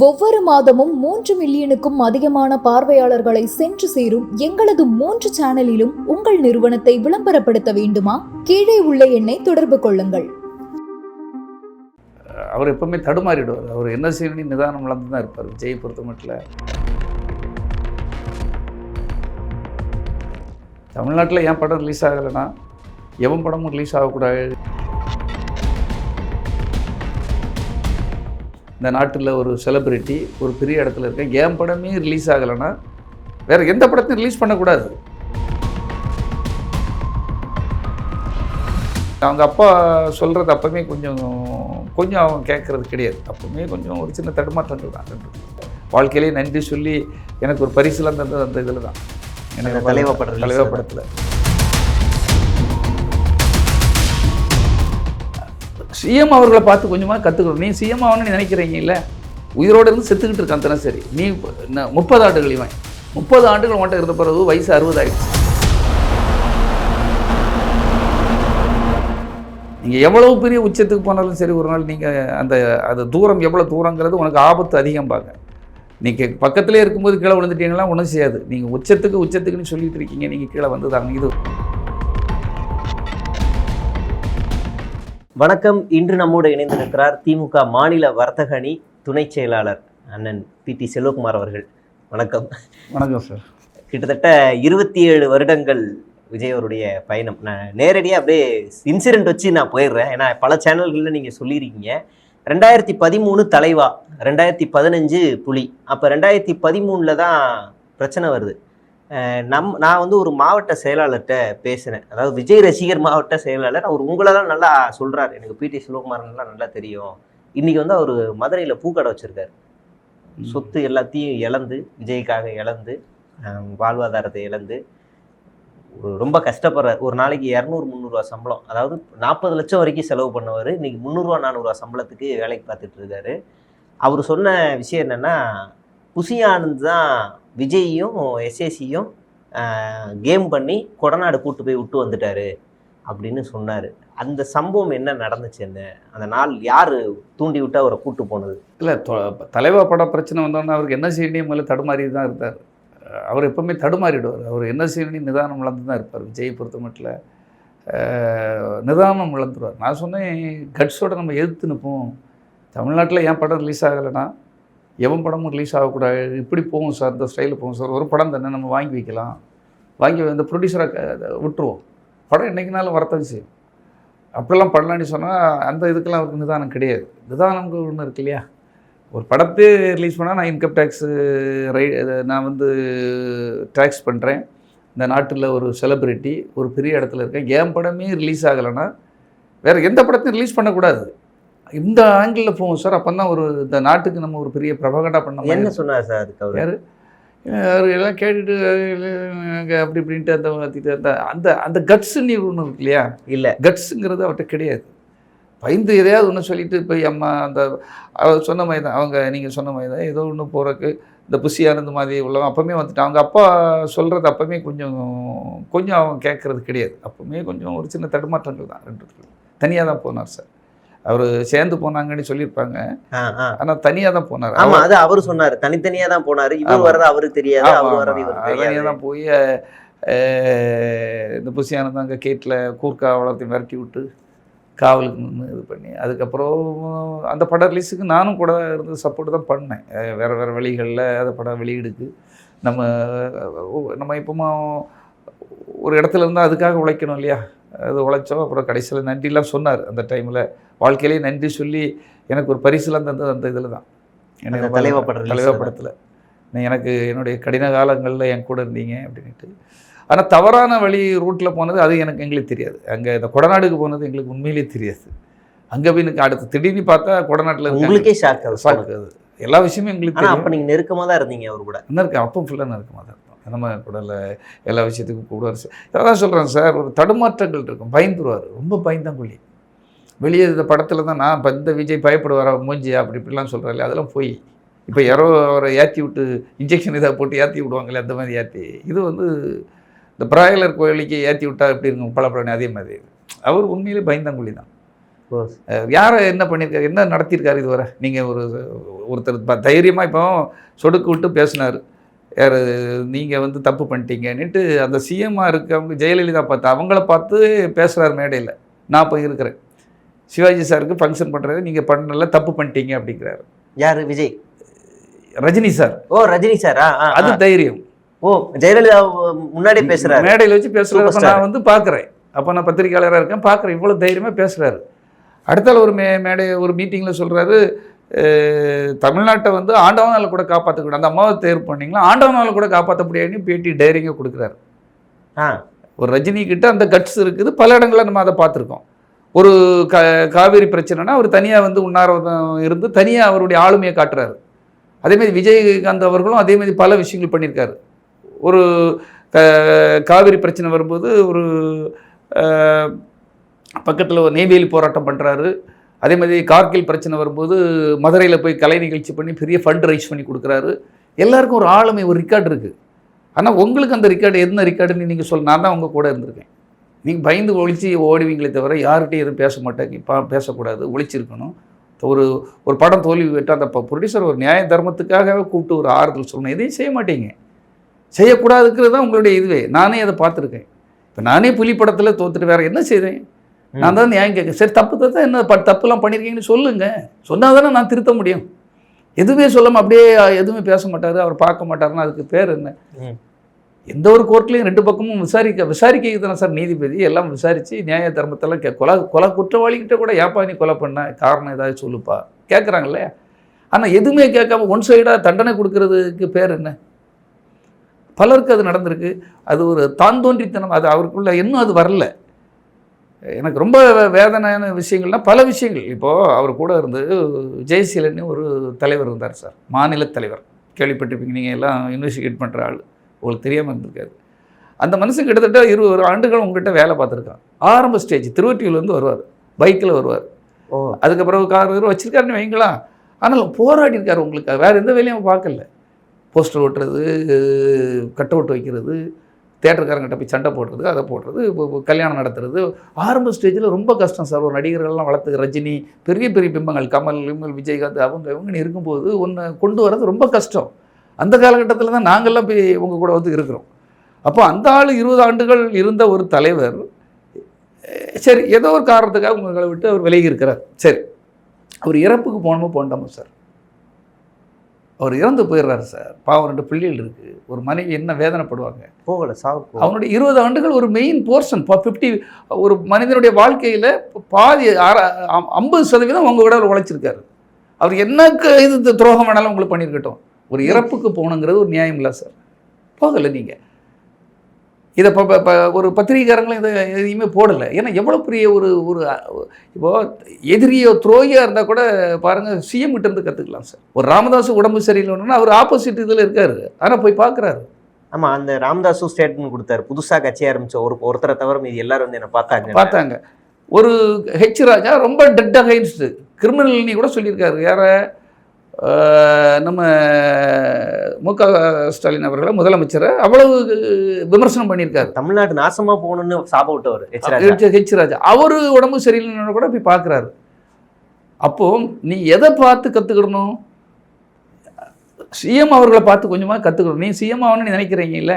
ஒவ்வொரு மாதமும் 3 மில்லியனுக்கும் அதிகமான பார்வையாளர்களை சென்று சேரும் எங்களது 3 சேனலிலும் உங்கள் நிறுவனத்தை விளம்பரப்படுத்த வேண்டுமா? கீழே உள்ள எண்ணை தொடர்பு கொள்ளுங்கள். அவர் எப்பவுமே தடுமாறிடுவார். அவர் என்ன செய்யணும் நிதானம் இழந்து தான் இருப்பார். விஜய் பொறுத்த மட்டும் தமிழ்நாட்டில் என் படம் ரிலீஸ் ஆகலைன்னா எவன் படமும் ரிலீஸ் ஆகக்கூடாது. இந்த நாட்டில் ஒரு செலிப்ரிட்டி ஒரு பெரிய இடத்துல இருக்கேன், என் படமே ரிலீஸ் ஆகலைன்னா வேறு எந்த படத்தையும் ரிலீஸ் பண்ணக்கூடாது. அவங்க அப்பா சொல்கிறது அப்போவுமே கொஞ்சம் அவங்க கேட்குறது கிடையாது. அப்போவுமே கொஞ்சம் ஒரு சின்ன தடுமாற்றங்கள் தான். வாழ்க்கையிலே நன்றி சொல்லி எனக்கு ஒரு பரிசுலாம் தந்தது அந்த இதில் தான். எனக்கு தலைவா படத்தில் சிஎம் அவர்களை பார்த்து கொஞ்சமாக கற்றுக்கணும். நீ சிஎம் ஆகணும்னு நினைக்கிறீங்க இல்லை, உயிரோடு இருந்து செத்துக்கிட்டு இருக்கான் தினசரி. நீ 30 ஆண்டுகள் இவன் 30 ஆண்டுகள் மட்டும் இருந்த பிறகு வயசு 60 ஆகிடுச்சு. நீங்கள் எவ்வளவு பெரிய உச்சத்துக்கு போனாலும் சரி, ஒரு நாள் நீங்கள் அது தூரம் எவ்வளோ தூரங்கிறது உனக்கு ஆபத்து அதிகம் பாங்க. நீங்கள் பக்கத்திலே இருக்கும்போது கீழே விழுந்துட்டீங்கன்னா ஒன்றும் செய்யாது. நீங்கள் உச்சத்துக்குன்னு சொல்லிட்டு இருக்கீங்க, நீங்கள் கீழே வந்துதாங்க. இது வணக்கம். இன்று நம்மோடு இணைந்திருக்கிறார் திமுக மாநில வர்த்தக அணி துணை செயலாளர் அண்ணன் PT செல்வகுமார் அவர்கள். வணக்கம். வணக்கம் சார். கிட்டத்தட்ட 27 வருடங்கள் விஜய் அவருடைய பயணம். நான் நேரடியாக அப்படியே இன்சிடென்ட் வச்சு நான் போயிடுறேன். ஏன்னா பல சேனல்களில் நீங்கள் சொல்லியிருக்கீங்க. 2013 தலைவா, 2015 புலி. அப்போ 2013 தான் பிரச்சனை வருது. நான் வந்து ஒரு மாவட்ட செயலாளர்கிட்ட பேசினேன். அதாவது விஜய் ரசிகர் மாவட்ட செயலாளர். அவர் உங்களெல்லாம் நல்லா சொல்கிறார். எனக்கு PT செல்வகுமாரன்லாம் நல்லா தெரியும். இன்றைக்கி வந்து அவர் மதுரையில் பூக்கடை வச்சுருக்கார். சொத்து எல்லாத்தையும் இழந்து, விஜய்க்காக இழந்து, வாழ்வாதாரத்தை இழந்து ரொம்ப கஷ்டப்படுறார். ஒரு நாளைக்கு 200-300 ரூபா சம்பளம், அதாவது 40 லட்சம் வரைக்கும் செலவு பண்ணவர் இன்றைக்கி 300-400 ரூபா சம்பளத்துக்கு வேலைக்கு பார்த்துட்டு இருக்காரு. அவர் சொன்ன விஷயம் என்னென்னா, புசி ஆனந்த் தான் விஜய்யும் SACயும் கேம் பண்ணி கொடநாடு கூட்டு போய் விட்டு வந்துட்டாரு அப்படின்னு சொன்னார். அந்த சம்பவம் என்ன நடந்துச்சு? அந்த நாள் யார் தூண்டி விட்டு அவரை கூட்டு போனது? இல்லை, தலைவா பட பிரச்சனை வந்தோன்னா அவருக்கு என்ன செய்யணும் முதல்ல தடுமாறி தான் இருந்தார். அவர் எப்பவுமே தடுமாறிடுவார். அவர் என்ன செய்யணும் நிதானம் இழந்து தான் இருப்பார். விஜய் பொறுத்த மட்டும் நிதானம் இழந்துருவார். நான் சொன்னேன், கட்ஸோட நம்ம எதிர்த்து நிற்போம். தமிழ்நாட்டில் என் படம் ரிலீஸ் ஆகலைன்னா எவன் படமும் ரிலீஸ் ஆகக்கூடாது. இப்படி போகும் சார், இந்த ஸ்டைலில் போகும் சார். ஒரு படம் தானே நம்ம வாங்கி வைக்கலாம், வாங்கி இந்த ப்ரொடியூசரை விட்டுருவோம். படம் என்றைக்குனாலும் வரத்தான் செய்யும். அப்படிலாம் பண்ணலான்னு சொன்னால் அந்த இதுக்கெல்லாம் அவருக்கு நிதானம் கிடையாது. நிதானம்னு ஒன்று இருக்கு இல்லையா? ஒரு படத்தை ரிலீஸ் பண்ணால் நான் இன்கம் டேக்ஸு நான் வந்து டேக்ஸ் பண்ணுறேன். இந்த நாட்டில் ஒரு செலிப்ரிட்டி ஒரு பெரிய இடத்துல இருக்கேன், என் படமே ரிலீஸ் ஆகலைன்னா வேறு எந்த படத்தையும் ரிலீஸ் பண்ணக்கூடாது. இந்த ஆங்கிளில் போகும் சார். அப்போ தான் இந்த நாட்டுக்கு நம்ம ஒரு பெரிய பிரபகண்டா பண்ண. என்ன சொன்னார் சார் அதுக்கு? யார் எல்லாம் கேட்டுட்டு அப்படி இப்படின்ட்டு அந்த கட்ஸுன்னு ஒன்று இருக்கு இல்லையா? இல்லை, கட்ஸுங்கிறது அவர்கிட்ட கிடையாது. பயந்து எதையாவது ஒன்று சொல்லிட்டு போய் அம்மா அவர் சொன்ன மாதிரி தான், நீங்கள் சொன்ன மாதிரி தான் ஏதோ ஒன்று போகிறக்கு இந்த புசியானது மாதிரி உள்ளவங்க அப்போவுமே வந்துட்டு அவங்க அப்பா சொல்கிறது அப்போவுமே கொஞ்சம் அவங்க கேட்குறது கிடையாது. அப்போவுமே கொஞ்சம் ஒரு சின்ன தடுமாற்றங்கள் தான். 2 தனியாக தான் போனார் சார். அவர் சேர்ந்து போனாங்கன்னு சொல்லியிருப்பாங்க, ஆனால் தனியாக தான் போனார். ஆமாம், அது அவர் சொன்னார். தனித்தனியாக தான் போனார். இவர் வர்றது அவருக்கு தெரியாது, அவர் வர்றது இவர் தெரியாது. தனியாக தான் போய் இந்த புசியானது அங்கே கேட்டில் கூர்க்கா வளர்த்து மிரட்டி விட்டு காவலுக்கு நின்று இது பண்ணி, அதுக்கப்புறம் அந்த படம் ரிலீஸுக்கு நானும் கூட இருந்து சப்போர்ட் தான் பண்ணேன். வேறு வழிகளில் அந்த படம் வெளியீடுக்கு நம்ம இப்போமா ஒரு இடத்துல இருந்தால் அதுக்காக உழைக்கணும் இல்லையா? அது உழைச்சோம். அப்புறம் கடைசியில் நன்றிலாம் சொன்னார். அந்த டைமில் வாழ்க்கையிலே நன்றி சொல்லி எனக்கு ஒரு பரிசுலாம் தந்தது அந்த இதில் தான். எனக்கு தலைவா படத்தில் எனக்கு என்னுடைய கடின காலங்களில் என் கூட இருந்தீங்க அப்படின்ட்டு. ஆனால் தவறான வழி ரூட்டில் போனது அது எங்களுக்கு தெரியாது. அங்கே இந்த கொடநாடுக்கு போனது எங்களுக்கு உண்மையிலேயே தெரியாது. அங்கே போய் எனக்கு அடுத்து திடீர்னு பார்த்தா கொடநாட்டில் உங்களுக்கே ஷாக் அது எல்லா விஷயமும் எங்களுக்கு தெரியும். அப்போ நீங்கள் நெருக்கமாக தான் இருந்தீங்க அவர் கூட? என்ன இருக்கு, அப்போ ஃபுல்லாக நெருக்கமாக தான் இருக்கும். நம்ம கூட எல்லா விஷயத்துக்கும் கூட அதான் சொல்கிறேன் சார். ஒரு தடுமாற்றங்கள் இருக்கும். பயந்துருவார், ரொம்ப பயந்தாங்குள்ளி. வெளியே இந்த படத்தில் தான் நான் இப்போ இந்த விஜய் பயப்படுவார் மூஞ்சியா அப்படி இப்படிலாம் சொல்கிறாரு. அதெல்லாம் போய் இப்போ யாரோ அவரை ஏற்றி விட்டு இன்ஜெக்ஷன் இதாக போட்டு ஏற்றி விடுவாங்களே, அந்த மாதிரி ஏற்றி இது இந்த பிராய்லர் கோழிக்கு ஏற்றி விட்டால் எப்படி இருக்கும் பளபளன்னு, அதே மாதிரி அவர் உண்மையிலே பயந்தாங்குள்ளி தான். யாரை என்ன பண்ணியிருக்காரு, என்ன நடத்தியிருக்காரு இதுவரை? நீங்கள் ஒருத்தர் தைரியமாக இப்போ சொடுக்கு விட்டு பேசினார், யார் நீங்கள் வந்து தப்பு பண்ணிட்டீங்கன்னுட்டு அந்த சிஎம்மாக இருக்கவங்க ஜெயலலிதா பார்த்து அவங்கள பார்த்து பேசுகிறார் மேடையில். நான் இப்போ இருக்கிறேன், சிவாஜி சாருக்கு ஃபங்க்ஷன் பண்ணுறது, நீங்கள் பண்ணல தப்பு பண்ணிட்டீங்க அப்படிங்கிறாரு. யார்? விஜய்? ரஜினி சார். ஓ, ரஜினி சார். அது தைரியம். ஓ, ஜெயலலிதா முன்னாடி பேசுகிறாரு, மேடையில் வச்சு பேசுகிறாரு. நான் வந்து பார்க்குறேன், அப்போ நான் பத்திரிகையாளராக இருக்கேன், பார்க்குறேன், இவ்வளோ தைரியமாக பேசுகிறாரு. அடுத்தால ஒரு ஒரு மீட்டிங்கில் சொல்கிறாரு, தமிழ்நாட்டை வந்து ஆண்டவனால் கூட காப்பாற்றக்கூடாது, அந்த அம்மாவை தேர்வு பண்ணிங்களா ஆண்டவனால் கூட காப்பாற்ற முடியாதுன்னு பேட்டி டைரிங்காக கொடுக்குறாரு. ஒரு ரஜினி கிட்ட அந்த கட்ஸ் இருக்குது, பல இடங்களில் நம்ம அதை பார்த்துருக்கோம். ஒரு காவேரி பிரச்சனைனா அவர் தனியாக வந்து உண்ணாவிரதம் இருந்து தனியாக அவருடைய ஆளுமையை காட்டுறாரு. அதேமாதிரி விஜயகாந்த் அவர்களும் அதேமாதிரி பல விஷயங்கள் பண்ணியிருக்காரு. ஒரு காவிரி பிரச்சனை வரும்போது ஒரு பக்கத்தில் ஒரு நெய்வேலி போராட்டம் பண்ணுறாரு. அதே மாதிரி கார்கில் பிரச்சனை வரும்போது மதுரையில் போய் கலை நிகழ்ச்சி பண்ணி பெரிய ஃபண்ட் ரைஸ் பண்ணி கொடுக்குறாரு. எல்லாருக்கும் ஒரு ஆளுமை, ஒரு ரெக்கார்டு இருக்குது. ஆனால் உங்களுக்கு அந்த ரெக்கார்டு என்ன ரெக்கார்டுன்னு நீங்கள் சொல்ல, நான் தான் உங்கள் கூட இருந்திருக்கேன். நீங்கள் பயந்து ஒழிச்சு ஓடுவீங்களே தவிர யார்கிட்டையும் எதுவும் பேச மாட்டேங்க, பேசக்கூடாது, ஒழிச்சிருக்கணும். ஒரு படம் தோல்வி விட்டு அந்த ப்ரொடியூசர் ஒரு நியாய தர்மத்துக்காகவே கூப்பிட்டு ஒரு ஆறுதல் சொல்லணும், எதையும் செய்ய மாட்டீங்க. செய்யக்கூடாதுங்கிறது தான் உங்களுடைய இதுவே. நானே அதை பார்த்துருக்கேன். இப்போ நானே புலி படத்தில் தோத்துட்டு வேறு என்ன செய்தேன்? நான் தான் நியாயம் கேட்க. சரி, தப்பு தான் என்ன தப்புலாம் பண்ணியிருக்கீங்கன்னு சொல்லுங்கள், சொன்னால் தானே நான் திருத்த முடியும். எதுவுமே சொல்லாமல் அப்படியே எதுவுமே பேச மாட்டார், அவர் பார்க்க மாட்டாருன்னா அதுக்கு பேர் என்ன? எந்த ஒரு கோர்ட்லேயும் ரெண்டு பக்கமும் விசாரிக்க தானே சார் நீதிபதி, எல்லாம் விசாரித்து நியாய தர்மத்தெல்லாம் கொலை குற்றவாளிகிட்ட கூட ஏப்பா நீ கொலை பண்ண, காரணம் ஏதாவது சொல்லுப்பா கேட்குறாங்கல்ல. ஆனால் எதுவுமே கேட்காம ஒன் சைடாக தண்டனை கொடுக்கறதுக்கு பேர் என்ன? பலருக்கு அது நடந்திருக்கு. அது ஒரு தான் தோன்றித்தனம், அது அவருக்குள்ள இன்னும் அது வரல. எனக்கு ரொம்ப வேதனையான விஷயங்கள்லாம் பல விஷயங்கள். இப்போது அவர் கூட இருந்து ஜெயசீலன்னு ஒரு தலைவர் இருந்தார் சார், மாநில தலைவர், கேள்விப்பட்டிருப்பீங்க நீங்கள், எல்லாம் இன்வெஸ்டிகேட் பண்ணுற ஆள், உங்களுக்கு தெரியாமல் இருந்திருக்காரு. அந்த மனுஷன் கிட்டத்தட்ட 20 ஆண்டுகள் உங்கள்கிட்ட வேலை பார்த்துருக்கான். ஆரம்ப ஸ்டேஜ் திருவொற்றியூர்லேருந்து வருவார், பைக்கில் வருவார். அதுக்கப்புறம் கார் வச்சுருக்காருன்னு வைங்களா. ஆனால் போராடி இருக்கார் உங்களுக்கு, வேறு எந்த வேலையும் பார்க்கல. போஸ்டர் ஓட்டுறது, கட் அவுட் வைக்கிறது, தேட்டருக்காரங்கிட்ட போய் சண்டை போடுறது, அதை போடுறது, கல்யாணம் நடத்துறது. ஆரம்ப ஸ்டேஜில் ரொம்ப கஷ்டம் சார். ஒரு நடிகர்கள்லாம் வளர்த்து, ரஜினி, பெரிய பெரிய பிம்பங்கள், கமல், விஜயகாந்த், இவங்கன்னு இருக்கும்போது ஒன்று கொண்டு வர்றது ரொம்ப கஷ்டம். அந்த காலகட்டத்தில் தான் நாங்கள்லாம் போய் இவங்க கூட வந்து இருக்கிறோம். அப்போ அந்த ஆள் 20 ஆண்டுகள் இருந்த ஒரு தலைவர், சரி ஏதோ ஒரு காரணத்துக்காக உங்களை விட்டு அவர் விலகி இருக்கிறார். சரி, அவர் இறப்புக்கு போகணுமோ போண்டாமா சார்? அவர் இறந்து போயிடுறாரு சார். பாவம், 2 பிள்ளைகள் இருக்குது, ஒரு மனைவி என்ன வேதனைப்படுவாங்க. போகலை சாவு. அவனுடைய 20 ஆண்டுகள் ஒரு மெயின் போர்ஷன் 50, ஒரு மனிதனுடைய வாழ்க்கையில் பாதி 50% அவங்க விட உழைச்சிருக்காரு. அவர் என்ன இது துரோகம் வேணாலும் உங்களுக்கு பண்ணியிருக்கட்டும், ஒரு இறப்புக்கு போகணுங்கிறது ஒரு நியாயம் இல்லை சார். போகலை நீங்கள் இதை ஒரு பத்திரிகைக்காரங்களும் இதை எதையுமே போடலை. ஏன்னா எவ்வளோ பெரிய ஒரு இப்போது எதிரியோ துரோகியாக இருந்தால் கூட பாருங்கள், சிஎம் கிட்ட இருந்து கற்றுக்கலாம் சார். ஒரு ராமதாஸ் உடம்பு சரியில்லைன்னா அவர் ஆப்போசிட் இதில் இருக்கார், ஆனால் போய் பார்க்குறாரு. ஆமாம், அந்த ராமதாஸும் ஸ்டேட்மெண்ட் கொடுத்தாரு, புதுசாக கட்சி ஆரம்பித்த ஒருத்தரை தவிர மீது எல்லாரும் வந்து என்ன பார்த்தாங்க. ஒரு ஹெச் ராஜா ரொம்ப டெட் அகைன்ஸ்டு கிரிமினல் நீ கூட சொல்லியிருக்காரு. யாரை? நம்ம முக ஸ்டாலின் அவர்களை, முதலமைச்சரை அவ்வளவு விமர்சனம் பண்ணியிருக்காரு. தமிழ்நாடு நாசமாக போகணுன்னு சாப விட்டவர் ஹெச் ராஜா. அவரு உடம்பு சரியில்லைன்னு கூட போய் பார்க்குறாரு. அப்போது நீ எதை பார்த்து கற்றுக்கிடணும்? சிஎம் அவர்களை பார்த்து கொஞ்சமாக கற்றுக்கணும். நீ சிஎம் ஆகணும்னு நினைக்கிறீங்கல்ல,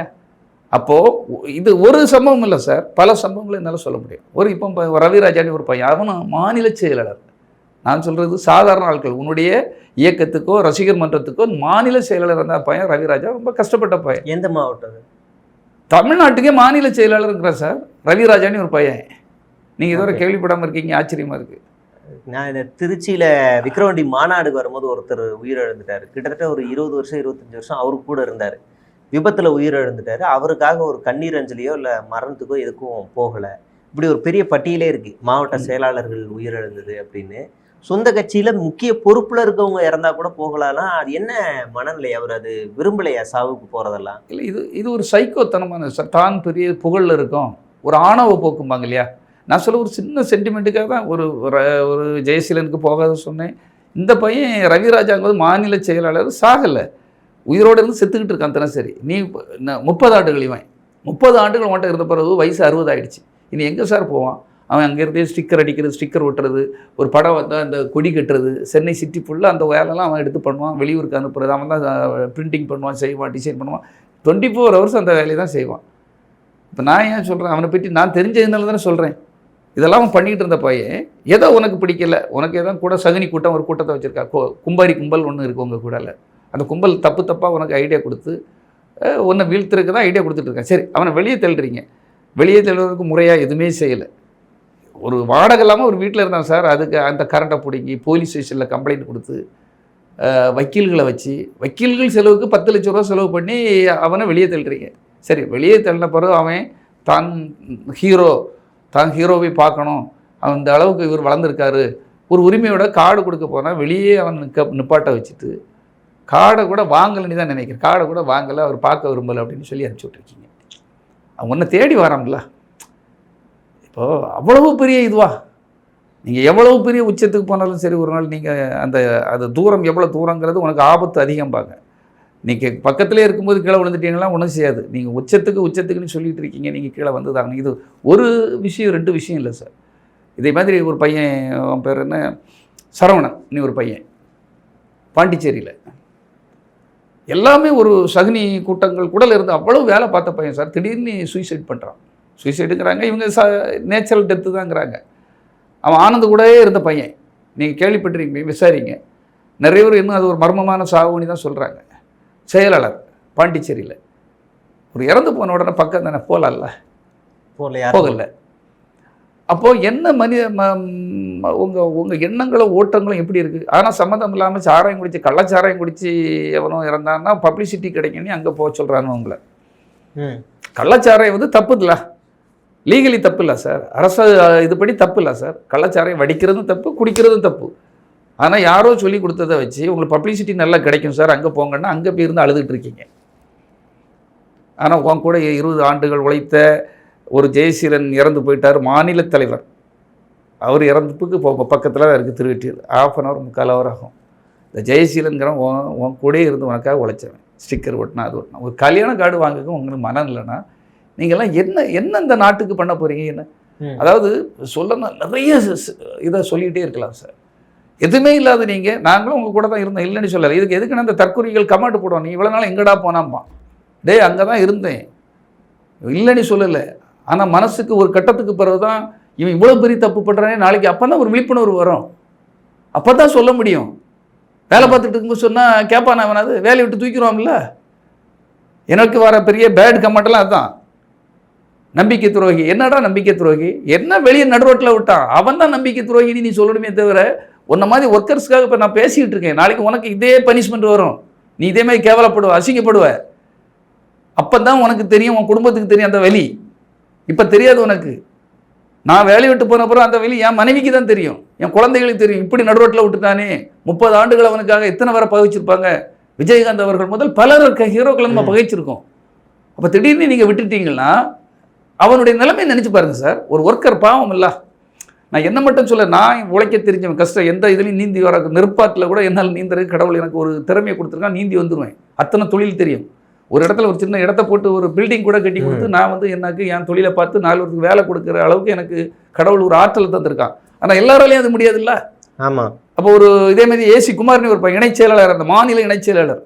அப்போது இது ஒரு சம்பவம் இல்லை சார், பல சம்பவங்களை என்னால் சொல்ல முடியும். இப்போ ரவிராஜான்னு ஒரு பையன், அவனும் மாநில செயலாளர். நான் சொல்கிறது சாதாரண ஆட்கள், உன்னுடைய இயக்கத்துக்கோ ரசிகர் மன்றத்துக்கோ மாநில செயலாளர் இருந்த பையன் ரவிராஜா, ரொம்ப கஷ்டப்பட்ட பையன். எந்த மாவட்டம்? தமிழ்நாட்டுக்கே மாநில செயலாளர் இருக்கிற சார் ரவிராஜான்னு ஒரு பையன். நீங்கள் இதுவரை கேள்விப்படாமல் இருக்கீங்க, ஆச்சரியமாக இருக்குது. நான் இந்த திருச்சியில் விக்ரவாண்டி மாநாடுக்கு வரும்போது ஒருத்தர் உயிரிழந்துட்டார். கிட்டத்தட்ட ஒரு 20 வருஷம் 25 வருஷம் அவரு கூட இருந்தார். விபத்தில் உயிரிழந்துட்டார். அவருக்காக ஒரு கண்ணீர் அஞ்சலியோ இல்லை மரணத்துக்கோ எதுக்கும் போகலை. இப்படி ஒரு பெரிய பட்டியலே இருக்குது, மாவட்ட செயலாளர்கள் உயிரிழந்தது அப்படின்னு. சொந்த கட்சியில் முக்கிய பொறுப்பில் இருக்கவங்க இறந்தா கூட போகலாம். அது என்ன மனநிலை? அவர் அது விரும்பலையா சாவுக்கு போகிறதெல்லாம்? இல்லை, இது ஒரு சைக்கோத்தனமான சார். தான் பெரிய புகழில் இருக்கும், ஒரு ஆணவ போக்கும்பாங்க இல்லையா. நான் சொல்ல ஒரு சின்ன சென்டிமெண்ட்டுக்காக தான் ஒரு ஜெயசீலனுக்கு போகாத சொன்னேன். இந்த பையன் ரவிராஜாங்க மாநில செயலாளர் சாகலை, உயிரோடு இருந்து செத்துக்கிட்டு இருக்கான் தினசரி. நீ 30 ஆண்டுகள், இவன் 30 ஆண்டுகள் மட்டும் இருந்த பிறகு வயசு 60 ஆகிடுச்சு. இனி எங்கே சார் போவான்? அவன் அங்கேருந்தே ஸ்டிக்கர் அடிக்கிறது, ஸ்டிக்கர் ஒட்டுறது, ஒரு படம் வந்தால் அந்த கொடி கட்டுறது, சென்னை சிட்டி ஃபுல்லாக அந்த வேலைலாம் அவன் எடுத்து பண்ணுவான். வெளியூருக்கு அனுப்புறது, அவன் தான் பிரிண்டிங் பண்ணுவான், செய்வான், டிசைன் பண்ணுவான். 24 hours அந்த வேலையை தான் செய்வான். இப்போ நான் ஏன் சொல்கிறேன், அவனை பற்றி நான் தெரிஞ்சதுனால தானே சொல்கிறேன். இதெல்லாம் அவன் பண்ணிக்கிட்டு இருந்த பையன், ஏதோ உனக்கு பிடிக்கல, உனக்கு ஏதோ கூட சகுனி கூட்டம் ஒரு கூட்டத்தை வச்சுருக்கா, கும்பாரி கும்பல் ஒன்று இருக்குது உங்கள் கூடல. அந்த கும்பல் தப்பாக உனக்கு ஐடியா கொடுத்து ஒன்றை வீழ்த்துறதுக்கு தான் ஐடியா கொடுத்துட்ருக்கேன். சரி, அவனை வெளியே தள்ளுறீங்க. வெளியே தள்ளுறதுக்கு முறையாக எதுவுமே செய்யலை. ஒரு வாடகை இல்லாமல் ஒரு வீட்டில் இருந்தான் சார். அதுக்கு அந்த கரண்ட்டை பிடிங்கி போலீஸ் ஸ்டேஷனில் கம்ப்ளைண்ட் கொடுத்து வக்கீல்களை வச்சு வக்கீல்கள் செலவுக்கு 10 லட்ச ரூபா செலவு பண்ணி அவனை வெளியே தள்ளுறீங்க. சரி, வெளியே தள்ளின பிறகு அவன் தான் ஹீரோவை பார்க்கணும், அவன் இந்த அளவுக்கு இவர் வளர்ந்துருக்காரு, ஒரு உரிமையோட கார்டு கொடுக்க போனால் வெளியே அவன் நிப்பாட்ட வச்சுட்டு கார்டை கூட வாங்கலைன்னு தான் நினைக்கிறேன். கார்டை கூட வாங்கலை, அவர் பார்க்க விரும்பலை அப்படின்னு சொல்லி அனுப்பிச்சி விட்ருக்கீங்க. அவன் ஒன்றை தேடி வரான்ல. இப்போது அவ்வளவு பெரிய இதுவா, நீங்கள் எவ்வளவு பெரிய உச்சத்துக்கு போனாலும் சரி, ஒரு நாள் நீங்கள் அது தூரம் எவ்வளோ தூரங்கிறது உனக்கு ஆபத்து அதிகம்பாங்க. நீங்கள் பக்கத்திலே இருக்கும்போது கீழே விழுந்துட்டீங்கன்னா ஒன்றும் செய்யாது. நீங்கள் உச்சத்துக்குன்னு சொல்லிட்டு இருக்கீங்க, நீங்கள் கீழே வந்து தாங்க. இது ஒரு விஷயம் 2 விஷயம் இல்லை சார். இதே மாதிரி ஒரு பையன், அவன் பேர் என்ன, சரவணன், நீ ஒரு பையன் பாண்டிச்சேரியில் எல்லாமே ஒரு சகுனி கூட்டங்கள் கூட இருந்து அவ்வளோ வேலை பார்த்த பையன் சார். திடீர்னு சூசைட் பண்ணுறான். சூசைடுங்கிறாங்க இவங்க, நேச்சுரல் டெத்து தாங்கிறாங்க. அவன் ஆனந்து கூடவே இருந்த பையன். நீங்கள் கேள்விப்பட்டிருக்கீங்க, விசாரிங்க. நிறைய பேர் இன்னும் அது ஒரு மர்மமான சாவுன்னு தான் சொல்கிறாங்க. செயலாளர் பாண்டிச்சேரியில் ஒரு இறந்து போன உடனே பக்கம் தானே போகல. அப்போது என்ன உங்கள் எண்ணங்களும் ஓட்டங்களும் எப்படி இருக்குது? ஆனால் சம்மந்தம் இல்லாமல் சாராயம் குடித்து கள்ளச்சாராயம் குடித்து எவனோ இறந்தான்னா பப்ளிசிட்டி கிடைக்குன்னு அங்கே போக சொல்கிறாங்க. உங்களை கள்ளச்சாராயம் வந்து தப்பு இல்லை, லீகலி தப்பு இல்லை சார், அரசு இதுபடி தப்பு இல்லை சார். கள்ளச்சாராயம் வடிக்கிறதும் தப்பு, குடிக்கிறதும் தப்பு. ஆனால் யாரோ சொல்லி கொடுத்ததை வச்சு உங்களுக்கு பப்ளிசிட்டி நல்லா கிடைக்கும் சார், அங்கே போங்கன்னா அங்கே போய் இருந்து அழுதுகிட்டு இருக்கீங்க. ஆனால் உன் கூட 20 ஆண்டுகள் உழைத்த ஒரு ஜெயசீலன் இறந்து போயிட்டார், மாநில தலைவர். அவர் இறந்துப்புக்கு பக்கத்தில் தான் இருக்குது திருவெட்டியூர். 1/2 hour 3/4 hour ஆகும். இந்த ஜெயசீலன்கிறவன் உன் கூட இருந்து உனக்காக உழைச்சவன். ஸ்டிக்கர் ஒட்டினா அது ஒட்டினா ஒரு கல்யாண கார்டு வாங்குறதுக்கு உங்களுக்கு மனம் இல்லைன்னா நீங்கள்லாம் என்ன இந்த நாட்டுக்கு பண்ண போகிறீங்க? என்ன அதாவது சொல்லணும், நிறைய இதை சொல்லிகிட்டே இருக்கலாம் சார். எதுவுமே இல்லாத நீங்கள், நாங்களும் உங்கள் கூட தான் இருந்தோம், இல்லைன்னு சொல்லலை. இதுக்கு எதுக்குன்னா இந்த தற்கொலைகள் கமாண்டு போடுவோம். நீ இவ்வளோ நாள் எங்கடா போனாம்மா, அங்கே தான் இருந்தேன், இல்லைன்னு சொல்லலை. ஆனால் மனசுக்கு ஒரு கட்டத்துக்கு பிறகு தான் இவன் இவ்வளோ பெரிய தப்பு பண்ணுறானே, நாளைக்கு அப்போ தான் ஒரு விழிப்புணர்வு வரும். அப்போ தான் சொல்ல முடியும். வேலை பார்த்துட்டு இருக்கும்போது சொன்னால் கேட்பான் அவனாவது, வேலையை விட்டு தூக்கிடுவான்ல. எனக்கு வர பெரிய பேட் கமெண்ட்லாம் அதுதான். நம்பிக்கை துரோகி. என்னடா நம்பிக்கை துரோகி? என்ன வெளியே நடுரோட்டில் விட்டான், அவன் தான் நம்பிக்கை துரோகின்னு நீ சொல்லணுமே தவிர, உன்ன மாதிரி ஒர்க்கர்ஸ்க்காக இப்போ நான் பேசிக்கிட்டு இருக்கேன், நாளைக்கு உனக்கு இதே பனிஷ்மெண்ட் வரும், நீ இதே மாதிரி கேவலப்படுவ, அசிங்கப்படுவ. அப்போ தான் உனக்கு தெரியும், உன் குடும்பத்துக்கு தெரியும் அந்த வலி. இப்போ தெரியாது உனக்கு. நான் வேலையை விட்டு போன அப்புறம் அந்த வலி என் மனைவிக்கு தான் தெரியும், என் குழந்தைகளுக்கு தெரியும். இப்படி நடுரோட்டில் விட்டுட்டானே, 30 ஆண்டுகள் அவனுக்காக எத்தனை வரை பகைச்சிருப்பாங்க. விஜயகாந்த் அவர்கள் முதல் பலர் ஹீரோக்களை நம்ம பகைச்சிருக்கோம். அப்போ திடீர்னு நீங்கள் விட்டுட்டீங்கன்னா அவனுடைய நிலைமையை நினச்சி பாருங்க சார். ஒரு ஒர்க்கர் பாவம் இல்லை. நான் என்ன மட்டும் சொல்ல, நான் உழைக்க தெரிஞ்சவன், கஷ்டம் எந்த இதுலையும் நீந்தி வர, நெருப்பாட்டில் கூட என்னால் நீந்துறது கடவுள் எனக்கு ஒரு திறமையை கொடுத்துருக்கான், நீந்தி வந்துடுவேன். அத்தனை தொழில் தெரியும். ஒரு இடத்துல ஒரு சின்ன இடத்த போட்டு ஒரு பில்டிங் கூட கட்டி கொடுத்து நான் வந்து எனக்கு என் தொழிலை பார்த்து 4 பேருக்கு வேலை கொடுக்குற அளவுக்கு எனக்கு கடவுள் ஒரு ஆற்றல் தந்திருக்கான். ஆனால் எல்லாராலையும் அது முடியாதுல்ல. ஆமாம். அப்போ ஒரு இதே மாதிரி ஏசி குமார்னு ஒரு இணைச் செயலாளர், அந்த மாநில இணைச் செயலாளர்,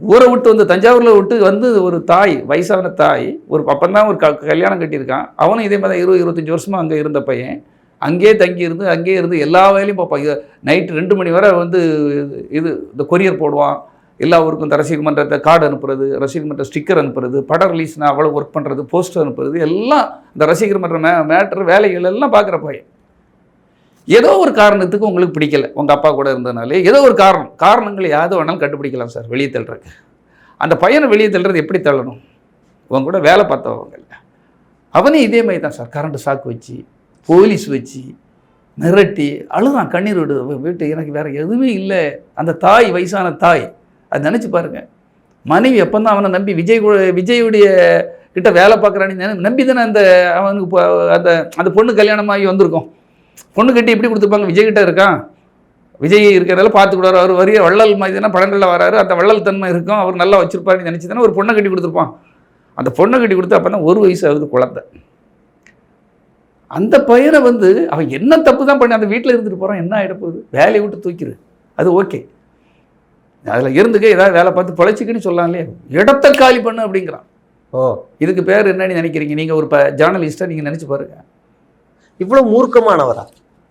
ஊரை விட்டு வந்து தஞ்சாவூரில் விட்டு வந்து ஒரு தாய், வயசான தாய், ஒரு அப்பந்தான் ஒரு கல்யாணம் கட்டியிருக்கான். அவனும் இதே மாதிரி 20-25 வருஷமாக அங்கே இருந்த பையன். அங்கேயே அங்கேயே இருந்து எல்லா வேலையும் பார்ப்பான். நைட்டு 2 மணி வரை வந்து இந்த கொரியர் போடுவான். எல்லா ஊருக்கும் இந்த ரசிகர் மன்றத்தை கார்டு அனுப்புறது, ரசிகர் மன்ற ஸ்டிக்கர் அனுப்புறது, படம் ரிலீஸ்னா அவ்வளோ ஒர்க் பண்ணுறது, போஸ்டர் அனுப்புறது, எல்லாம் இந்த ரசிகர் மன்ற மேட்ரு வேலைகள் எல்லாம் பார்க்குற பையன். ஏதோ ஒரு காரணத்துக்கு உங்களுக்கு பிடிக்கல, உங்கள் அப்பா கூட இருந்ததுனாலே ஏதோ ஒரு காரணங்கள் யாவது வேணாலும் கண்டுபிடிக்கலாம் சார் வெளியே தள்ளுறதுக்கு. அந்த பையனை வெளியே தள்ளுறது எப்படி தள்ளணும்? உங்க கூட வேலை பார்த்தவங்க இல்லை, அவனே இதே மாதிரி தான் சார். கரண்ட் சாக்கு வச்சு, போலீஸ் வச்சு மிரட்டி அழுதான், கண்ணீர் விட்டு எனக்கு வேறு எதுவுமே இல்லை. அந்த தாய், வயசான தாய், அது நினச்சி பாருங்கள். மனைவி எப்போ தான் அவனை நம்பி விஜயுடைய கிட்ட வேலை பார்க்குறான்னு நம்பி தானே அவனுக்கு அந்த பொண்ணு கல்யாணமாகி வந்திருக்கோம். பொண்ணு கட்டி எப்படி கொடுத்துருப்பாங்க? விஜய்கிட்ட இருக்கான், விஜய் இருக்கிறதால பார்த்துக்கூடாரு, அவர் வரிய வள்ளல் மாதிரி தானே படங்களில் வராரு, அந்த வள்ளல் தன்மை இருக்கும், அவர் நல்லா வச்சுருப்பாருன்னு நினச்சி தானே ஒரு பொண்ணை கட்டி கொடுத்துருப்பான். அந்த பொண்ணை கட்டி கொடுத்து அப்போ தான் 1 வயசு ஆகுது குழந்தை. அந்த பையனை வந்து அவன் என்ன தப்பு தான் பண்ணி அந்த வீட்டில் இருந்துட்டு போகிறான், என்ன ஆகிடப்போகுது, வேலையை விட்டு தூக்கிடு, அது ஓகே, அதில் இருந்துக்க ஏதாவது வேலை பார்த்து பொழைச்சிக்கின்னு சொல்லலாம் இல்லையா, இடத்த காலி பண்ணு அப்படிங்கிறான். ஓ, இதுக்கு பேர் என்னன்னு நினைக்கிறீங்க நீங்கள்? ஒரு ஜேர்னலிஸ்ட்டாக நீங்கள் நினச்சி பாருங்கள். இவ்வளோ மூர்க்கமானவரா?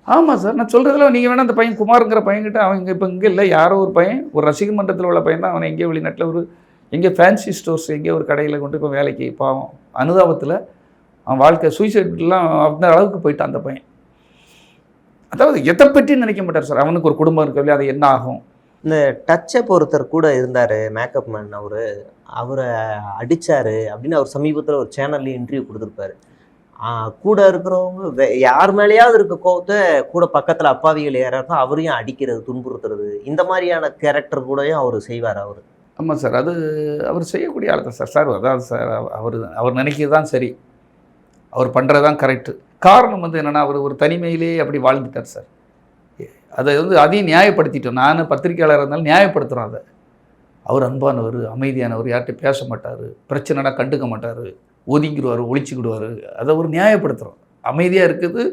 ஆமாம் சார், நான் சொல்கிறதுல நீங்கள் வேணால் அந்த பையன் குமாருங்கிற பையன்கிட்ட, அவன் இப்போ இங்கே இல்லை, யாரோ ஒரு பையன், ஒரு ரசிகர் மன்றத்தில் உள்ள பையன் தான், அவனை எங்கேயோ வெளிநாட்டில் ஒரு எங்கே ஃபேன்சி ஸ்டோர்ஸ் எங்கேயோ ஒரு கடையில் கொண்டு இப்போ வேலைக்கு பாவம் அனுதாபத்தில் அவன் வாழ்க்கை சூசைட்லாம் அந்த அளவுக்கு போயிட்டான் அந்த பையன். அதாவது எதை பற்றி நினைக்க மாட்டார் சார், அவனுக்கு ஒரு குடும்பம் இருக்கவில்லை, அது என்ன ஆகும். இந்த டச்சப் ஒருத்தர் கூட இருந்தார், மேக்கப் மேன், அவரை அடித்தார் அப்படின்னு அவர் சமீபத்தில் ஒரு சேனல்லையும் இன்டர்வியூ கொடுத்துருப்பாரு. கூட இருக்கிறவங்க யார் மேலேயாவது இருக்க கோவத்தை கூட பக்கத்தில் அப்பாவிகள் யாராவது அவரையும் அடிக்கிறது, துன்புறுத்துறது, இந்த மாதிரியான கேரக்டர் கூடயும் அவர் செய்வார். ஆமாம் சார், அது அவர் செய்யக்கூடிய ஆள் தான் சார். அதான் சார், அவர் நினைக்கிறது தான் சரி, அவர் பண்ணுறது தான் கரெக்டு. காரணம் வந்து என்னென்னா, அவர் ஒரு தனிமையிலே அப்படி வாழ்ந்துட்டார் சார். அதை வந்து அதையும் நியாயப்படுத்திட்டோம். நான் பத்திரிக்கையாளராக இருந்தாலும் நியாயப்படுத்துகிறோம் அதை. அவர் அன்பானவர், அமைதியானவர், யார்கிட்ட பேச மாட்டார், பிரச்சனைனா கண்டுக்க மாட்டார், ஒதுங்கிடுவார், ஒழிச்சிக்கிடுவார், அதை ஒரு நியாயப்படுத்துகிறோம். அமைதியாக இருக்குது,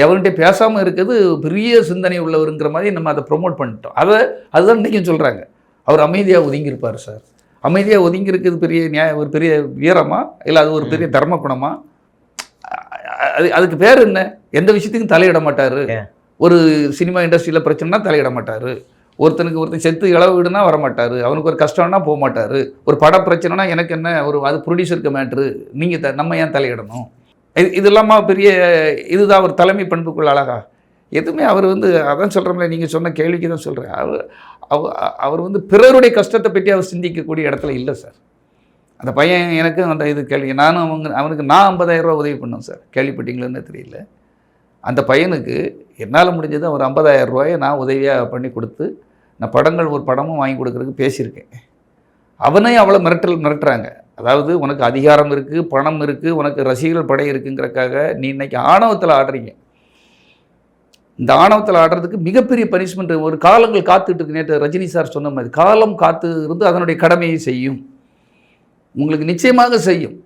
எவன்கிட்ட பேசாமல் இருக்குது பெரிய சிந்தனை உள்ளவருங்கிற மாதிரி நம்ம அதை ப்ரொமோட் பண்ணிட்டோம். அதுதான் இன்றைக்கும் சொல்கிறாங்க, அவர் அமைதியாக ஒதுங்கியிருப்பார் சார். அமைதியாக ஒதுங்கி இருக்கிறது ஒரு பெரிய வீரமா, இல்லை அது ஒரு பெரிய தர்ம குணமா? அதுக்கு பேர் என்ன? எந்த விஷயத்துக்கும் தலையிட மாட்டார். ஒரு சினிமா இண்டஸ்ட்ரியில் பிரச்சனைனா தலையிட மாட்டார். ஒருத்தன் செத்து இளவு வீடுனா வரமாட்டார். அவனுக்கு ஒரு கஷ்டம்னா போக மாட்டார். ஒரு பட பிரச்சனைனா எனக்கு என்ன, அது ப்ரொடியூசருக்கு மேட்ரு, நீங்கள் நம்ம ஏன் தலையிடணும்? இது இல்லாமல் பெரிய இதுதான் ஒரு தலைமை பண்புக்குள்ள அழகா? எதுவுமே அவர் வந்து அதான் சொல்கிறோம்ல, நீங்கள் சொன்ன கேள்விக்கு தான் சொல்கிறேன். அவர் வந்து பிறருடைய கஷ்டத்தை பற்றி அவர் சிந்திக்கக்கூடிய இடத்துல இல்லை சார். அந்த பையன் எனக்கு அந்த இது கேள்வி, நானும் அவனுக்கு நான் 50,000 ரூபா உதவி பண்ணேன் சார். கேள்விப்பட்டீங்களன்னு தெரியல. அந்த பையனுக்கு என்னால் முடிஞ்சது ஒரு 50,000 ரூபாயை நான் உதவியாக பண்ணி கொடுத்து, நான் ஒரு படமும் வாங்கி கொடுக்குறதுக்கு பேசியிருக்கேன். அவனையும் அவ்வளோ மிரட்டுறாங்க. அதாவது உனக்கு அதிகாரம் இருக்குது, பணம் இருக்குது, உனக்கு ரசிகர்கள் படை இருக்குங்கிறக்காக நீ இன்னைக்கு ஆணவத்தில் ஆடுறீங்க. இந்த ஆணவத்தில் ஆடுறதுக்கு மிகப்பெரிய பனிஷ்மெண்ட் ஒரு காலங்கள் காத்துட்டு இருக்கு. நேற்று ரஜினி சார் சொன்ன மாதிரி காலம் காத்து இருந்து அதனுடைய கடமையை செய்யும், உங்களுக்கு நிச்சயமாக செய்யும்.